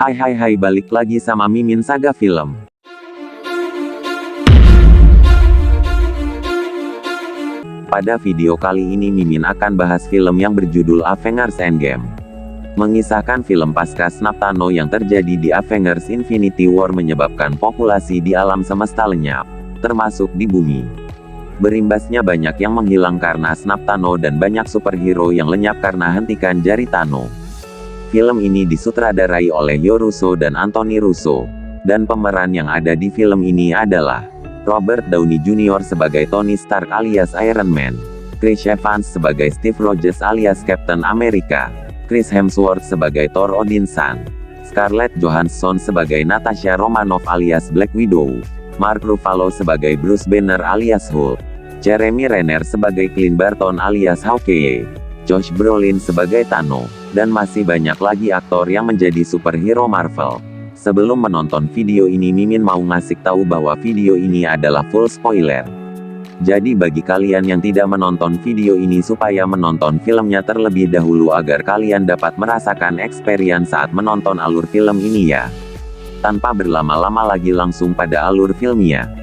Hai, balik lagi sama Mimin Saga Film. Pada video kali ini Mimin akan bahas film yang berjudul Avengers Endgame. Mengisahkan film pasca snap Thanos yang terjadi di Avengers Infinity War menyebabkan populasi di alam semesta lenyap, termasuk di bumi. Berimbasnya banyak yang menghilang karena snap Thanos dan banyak superhero yang lenyap karena hentikan jari Thanos. Film ini disutradarai oleh Joe Russo dan Anthony Russo, dan pemeran yang ada di film ini adalah Robert Downey Jr. sebagai Tony Stark alias Iron Man, Chris Evans sebagai Steve Rogers alias Captain America, Chris Hemsworth sebagai Thor Odinson, Scarlett Johansson sebagai Natasha Romanoff alias Black Widow, Mark Ruffalo sebagai Bruce Banner alias Hulk, Jeremy Renner sebagai Clint Barton alias Hawkeye, Josh Brolin sebagai Thanos, dan masih banyak lagi aktor yang menjadi superhero Marvel. Sebelum menonton video ini Mimin mau ngasih tahu bahwa video ini adalah full spoiler. Jadi bagi kalian yang tidak menonton video ini supaya menonton filmnya terlebih dahulu agar kalian dapat merasakan experience saat menonton alur film ini ya. Tanpa berlama-lama lagi langsung pada alur filmnya.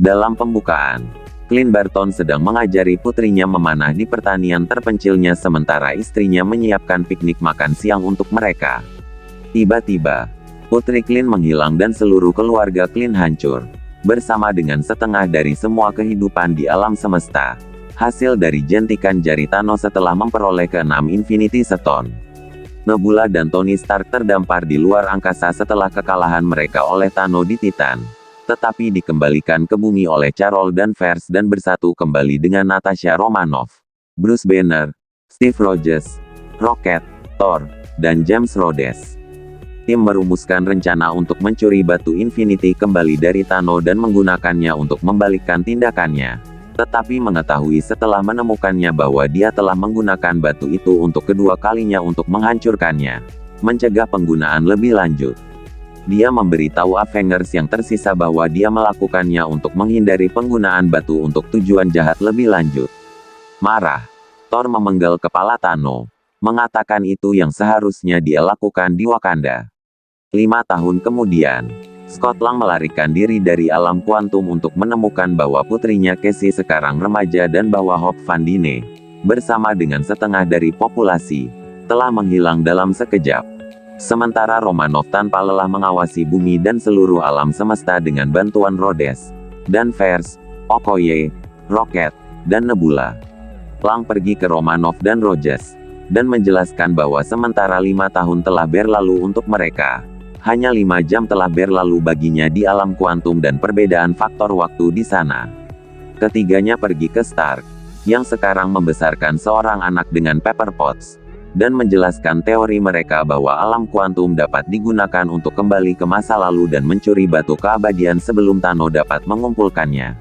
Dalam pembukaan, Clint Barton sedang mengajari putrinya memanah di pertanian terpencilnya sementara istrinya menyiapkan piknik makan siang untuk mereka. Tiba-tiba, putri Clint menghilang dan seluruh keluarga Clint hancur, bersama dengan setengah dari semua kehidupan di alam semesta. Hasil dari jentikan jari Thanos setelah memperoleh ke-6 Infinity Stone. Nebula dan Tony Stark terdampar di luar angkasa setelah kekalahan mereka oleh Thanos di Titan. Tetapi dikembalikan ke bumi oleh Carol Danvers dan bersatu kembali dengan Natasha Romanoff, Bruce Banner, Steve Rogers, Rocket, Thor, dan James Rhodes. Tim merumuskan rencana untuk mencuri batu Infinity kembali dari Thanos dan menggunakannya untuk membalikkan tindakannya. Tetapi mengetahui setelah menemukannya bahwa dia telah menggunakan batu itu untuk kedua kalinya untuk menghancurkannya, mencegah penggunaan lebih lanjut. Dia memberitahu Avengers yang tersisa bahwa dia melakukannya untuk menghindari penggunaan batu untuk tujuan jahat lebih lanjut. Marah, Thor memenggal kepala Thanos, mengatakan itu yang seharusnya dia lakukan di Wakanda. 5 tahun kemudian, Scott Lang melarikan diri dari alam kuantum untuk menemukan bahwa putrinya Cassie sekarang remaja dan bahwa Hope Van Dyne, bersama dengan setengah dari populasi, telah menghilang dalam sekejap. Sementara Romanoff tanpa lelah mengawasi bumi dan seluruh alam semesta dengan bantuan Rhodes, Danvers, Okoye, Rocket, dan Nebula. Lang pergi ke Romanoff dan Rogers, dan menjelaskan bahwa sementara 5 tahun telah berlalu untuk mereka, hanya 5 jam telah berlalu baginya di alam kuantum dan perbedaan faktor waktu di sana. Ketiganya pergi ke Stark, yang sekarang membesarkan seorang anak dengan Pepper Potts, dan menjelaskan teori mereka bahwa alam kuantum dapat digunakan untuk kembali ke masa lalu dan mencuri batu keabadian sebelum Thanos dapat mengumpulkannya.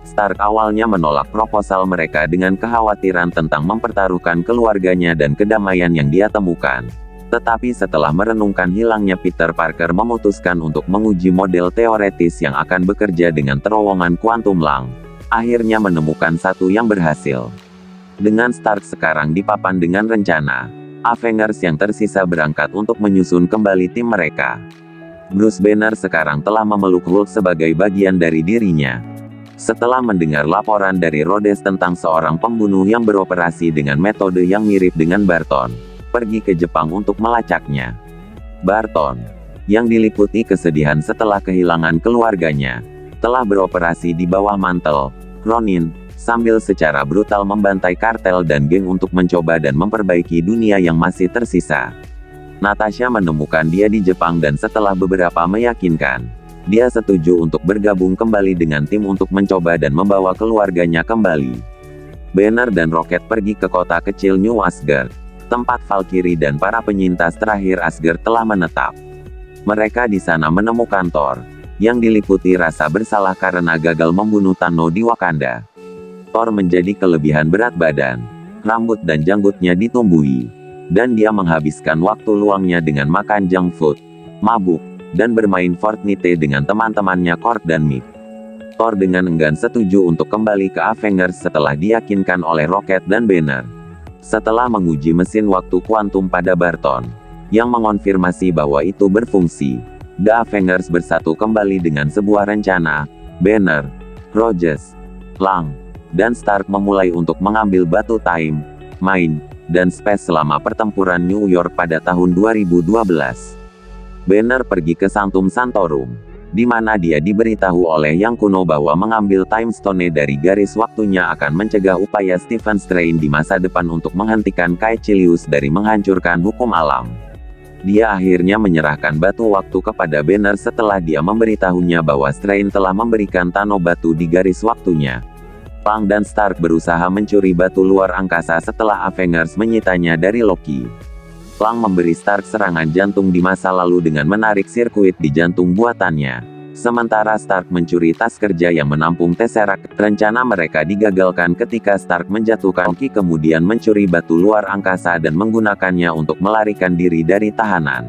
Stark awalnya menolak proposal mereka dengan kekhawatiran tentang mempertaruhkan keluarganya dan kedamaian yang dia temukan. Tetapi setelah merenungkan hilangnya Peter Parker memutuskan untuk menguji model teoretis yang akan bekerja dengan terowongan kuantum Lang. Akhirnya menemukan satu yang berhasil. Dengan Stark sekarang dipapan dengan rencana, Avengers yang tersisa berangkat untuk menyusun kembali tim mereka. Bruce Banner sekarang telah memeluk Hulk sebagai bagian dari dirinya. Setelah mendengar laporan dari Rhodes tentang seorang pembunuh yang beroperasi dengan metode yang mirip dengan Barton, pergi ke Jepang untuk melacaknya. Barton, yang diliputi kesedihan setelah kehilangan keluarganya, telah beroperasi di bawah mantel Ronin, sambil secara brutal membantai kartel dan geng untuk mencoba dan memperbaiki dunia yang masih tersisa. Natasha menemukan dia di Jepang dan setelah beberapa meyakinkan, dia setuju untuk bergabung kembali dengan tim untuk mencoba dan membawa keluarganya kembali. Banner dan Rocket pergi ke kota kecil New Asgard, tempat Valkyrie dan para penyintas terakhir Asgard telah menetap. Mereka di sana menemukan Thor, yang diliputi rasa bersalah karena gagal membunuh Thanos di Wakanda. Thor menjadi kelebihan berat badan, rambut dan janggutnya ditumbuhi, dan dia menghabiskan waktu luangnya dengan makan junk food, mabuk, dan bermain Fortnite dengan teman-temannya Korg dan Mick. Thor dengan enggan setuju untuk kembali ke Avengers setelah diyakinkan oleh Rocket dan Banner. Setelah menguji mesin waktu kuantum pada Barton, yang mengonfirmasi bahwa itu berfungsi, The Avengers bersatu kembali dengan sebuah rencana. Banner, Rogers, Lang, dan Stark memulai untuk mengambil batu Time, Mind, dan Space selama pertempuran New York pada tahun 2012. Banner pergi ke Sanctum Sanctorum, di mana dia diberitahu oleh Yang Kuno bahwa mengambil Time Stone dari garis waktunya akan mencegah upaya Stephen Strange di masa depan untuk menghentikan Caecilius dari menghancurkan hukum alam. Dia akhirnya menyerahkan batu waktu kepada Banner setelah dia memberitahunya bahwa Strange telah memberikan Thanos batu di garis waktunya. Lang dan Stark berusaha mencuri batu luar angkasa setelah Avengers menyitanya dari Loki. Lang memberi Stark serangan jantung di masa lalu dengan menarik sirkuit di jantung buatannya. Sementara Stark mencuri tas kerja yang menampung Tesseract. Rencana mereka digagalkan ketika Stark menjatuhkan Loki kemudian mencuri batu luar angkasa dan menggunakannya untuk melarikan diri dari tahanan.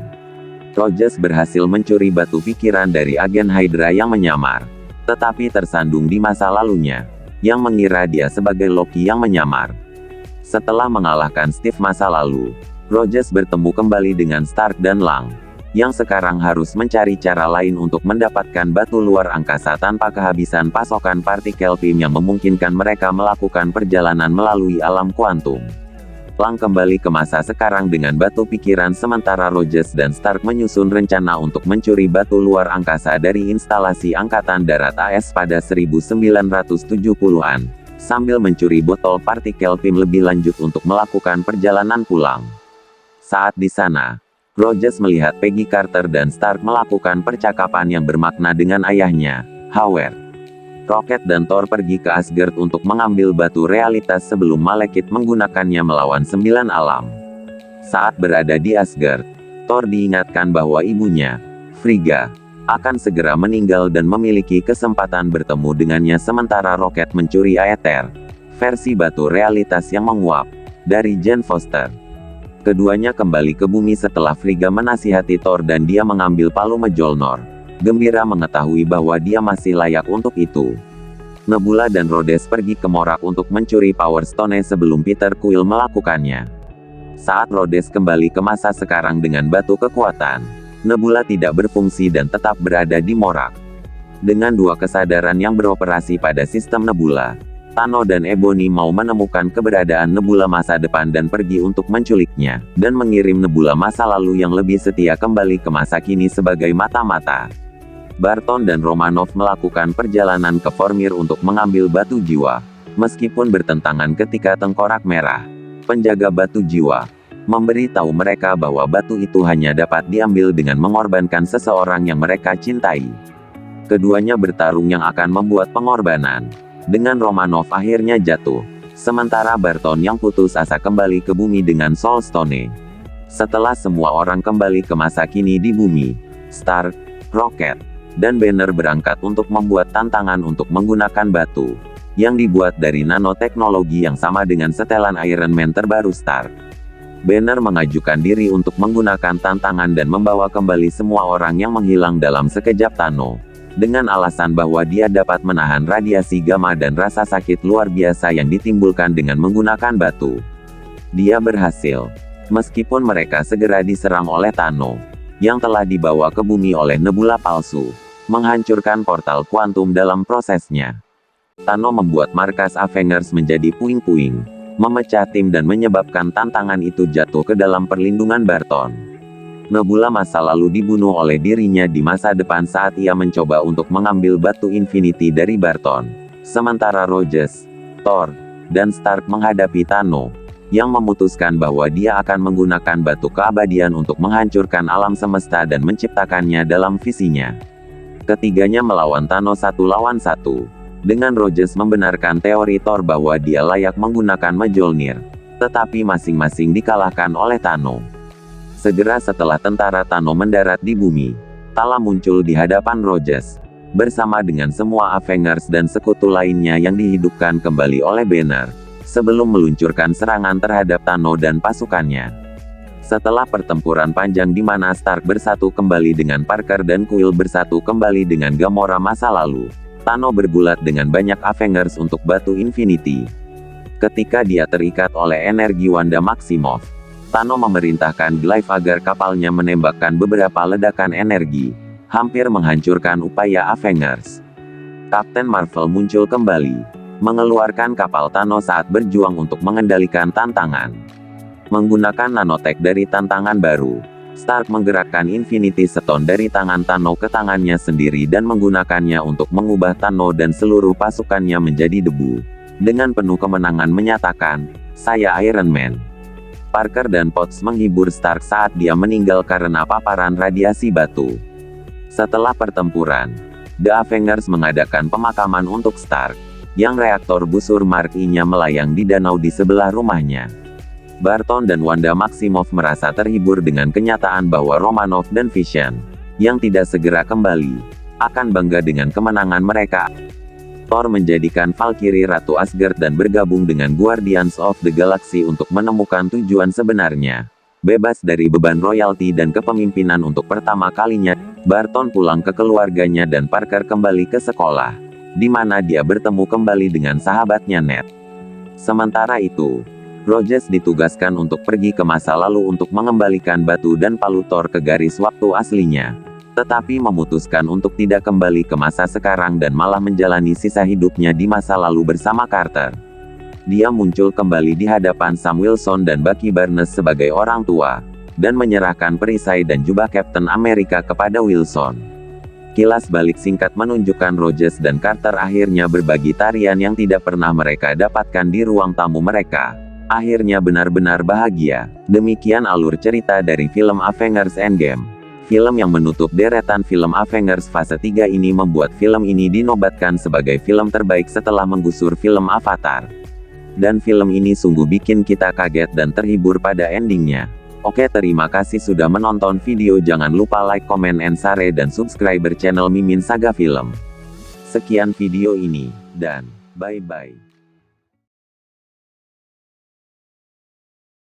Rogers berhasil mencuri batu pikiran dari agen Hydra yang menyamar, tetapi tersandung di masa lalunya, yang mengira dia sebagai Loki yang menyamar. Setelah mengalahkan Steve masa lalu, Rogers bertemu kembali dengan Stark dan Lang, yang sekarang harus mencari cara lain untuk mendapatkan batu luar angkasa tanpa kehabisan pasokan partikel PIM yang memungkinkan mereka melakukan perjalanan melalui alam kuantum. Lang kembali ke masa sekarang dengan batu pikiran sementara Rogers dan Stark menyusun rencana untuk mencuri batu luar angkasa dari instalasi Angkatan Darat AS pada 1970-an, sambil mencuri botol partikel PIM lebih lanjut untuk melakukan perjalanan pulang. Saat di sana, Rogers melihat Peggy Carter dan Stark melakukan percakapan yang bermakna dengan ayahnya, Howard. Rocket dan Thor pergi ke Asgard untuk mengambil batu realitas sebelum Malekith menggunakannya melawan 9 alam. Saat berada di Asgard, Thor diingatkan bahwa ibunya, Frigga, akan segera meninggal dan memiliki kesempatan bertemu dengannya sementara Rocket mencuri Aether, versi batu realitas yang menguap, dari Jane Foster. Keduanya kembali ke bumi setelah Frigga menasihati Thor dan dia mengambil palu Mjolnir, gembira mengetahui bahwa dia masih layak untuk itu. Nebula dan Rhodes pergi ke Morak untuk mencuri Power Stone sebelum Peter Quill melakukannya. Saat Rhodes kembali ke masa sekarang dengan batu kekuatan, Nebula tidak berfungsi dan tetap berada di Morak. Dengan dua kesadaran yang beroperasi pada sistem Nebula, Thanos dan Ebony mau menemukan keberadaan Nebula masa depan dan pergi untuk menculiknya, dan mengirim Nebula masa lalu yang lebih setia kembali ke masa kini sebagai mata-mata. Barton dan Romanoff melakukan perjalanan ke Vormir untuk mengambil batu jiwa, meskipun bertentangan ketika Tengkorak Merah, penjaga batu jiwa, memberi tahu mereka bahwa batu itu hanya dapat diambil dengan mengorbankan seseorang yang mereka cintai. Keduanya bertarung yang akan membuat pengorbanan. Dengan Romanoff akhirnya jatuh, sementara Barton yang putus asa kembali ke bumi dengan Soul Stone. Setelah semua orang kembali ke masa kini di bumi, Stark, Rocket, dan Banner berangkat untuk membuat tantangan untuk menggunakan batu, yang dibuat dari nanoteknologi yang sama dengan setelan Iron Man terbaru Stark. Banner mengajukan diri untuk menggunakan tantangan dan membawa kembali semua orang yang menghilang dalam sekejap Thanos, dengan alasan bahwa dia dapat menahan radiasi gamma dan rasa sakit luar biasa yang ditimbulkan dengan menggunakan batu. Dia berhasil, meskipun mereka segera diserang oleh Thanos, yang telah dibawa ke bumi oleh nebula palsu, menghancurkan portal kuantum dalam prosesnya. Thanos membuat markas Avengers menjadi puing-puing, memecah tim dan menyebabkan tantangan itu jatuh ke dalam perlindungan Barton. Nebula masa lalu dibunuh oleh dirinya di masa depan saat ia mencoba untuk mengambil batu Infinity dari Barton. Sementara Rogers, Thor, dan Stark menghadapi Thanos, yang memutuskan bahwa dia akan menggunakan batu keabadian untuk menghancurkan alam semesta dan menciptakannya dalam visinya. Ketiganya melawan Thanos 1 lawan 1. Dengan Rogers membenarkan teori Thor bahwa dia layak menggunakan Mjolnir, tetapi masing-masing dikalahkan oleh Thanos. Segera setelah tentara Thanos mendarat di bumi, Tala muncul di hadapan Rogers, bersama dengan semua Avengers dan sekutu lainnya yang dihidupkan kembali oleh Banner, sebelum meluncurkan serangan terhadap Thanos dan pasukannya. Setelah pertempuran panjang di mana Stark bersatu kembali dengan Parker dan Quill bersatu kembali dengan Gamora masa lalu, Thanos bergulat dengan banyak Avengers untuk batu Infinity. Ketika dia terikat oleh energi Wanda Maximoff, Thanos memerintahkan Glyph agar kapalnya menembakkan beberapa ledakan energi, hampir menghancurkan upaya Avengers. Kapten Marvel muncul kembali, mengeluarkan kapal Thanos saat berjuang untuk mengendalikan tantangan. Menggunakan nanotech dari tantangan baru, Stark menggerakkan Infinity Stone dari tangan Thanos ke tangannya sendiri dan menggunakannya untuk mengubah Thanos dan seluruh pasukannya menjadi debu. Dengan penuh kemenangan menyatakan, "Saya Iron Man." Parker dan Potts menghibur Stark saat dia meninggal karena paparan radiasi batu. Setelah pertempuran, The Avengers mengadakan pemakaman untuk Stark, yang reaktor busur Mark I-nya melayang di danau di sebelah rumahnya. Barton dan Wanda Maximoff merasa terhibur dengan kenyataan bahwa Romanoff dan Vision, yang tidak segera kembali, akan bangga dengan kemenangan mereka. Thor menjadikan Valkyrie Ratu Asgard dan bergabung dengan Guardians of the Galaxy untuk menemukan tujuan sebenarnya. Bebas dari beban royalti dan kepemimpinan untuk pertama kalinya, Barton pulang ke keluarganya dan Parker kembali ke sekolah, di mana dia bertemu kembali dengan sahabatnya Ned. Sementara itu, Rogers ditugaskan untuk pergi ke masa lalu untuk mengembalikan batu dan palu Thor ke garis waktu aslinya, tetapi memutuskan untuk tidak kembali ke masa sekarang dan malah menjalani sisa hidupnya di masa lalu bersama Carter. Dia muncul kembali di hadapan Sam Wilson dan Bucky Barnes sebagai orang tua, dan menyerahkan perisai dan jubah Captain America kepada Wilson. Kilas balik singkat menunjukkan Rogers dan Carter akhirnya berbagi tarian yang tidak pernah mereka dapatkan di ruang tamu mereka. Akhirnya benar-benar bahagia. Demikian alur cerita dari film Avengers Endgame. Film yang menutup deretan film Avengers fase 3 ini membuat film ini dinobatkan sebagai film terbaik setelah menggusur film Avatar. Dan film ini sungguh bikin kita kaget dan terhibur pada endingnya. Oke, terima kasih sudah menonton video. Jangan lupa like, comment, and share dan subscribe channel Mimin Saga Film. Sekian video ini, dan bye-bye.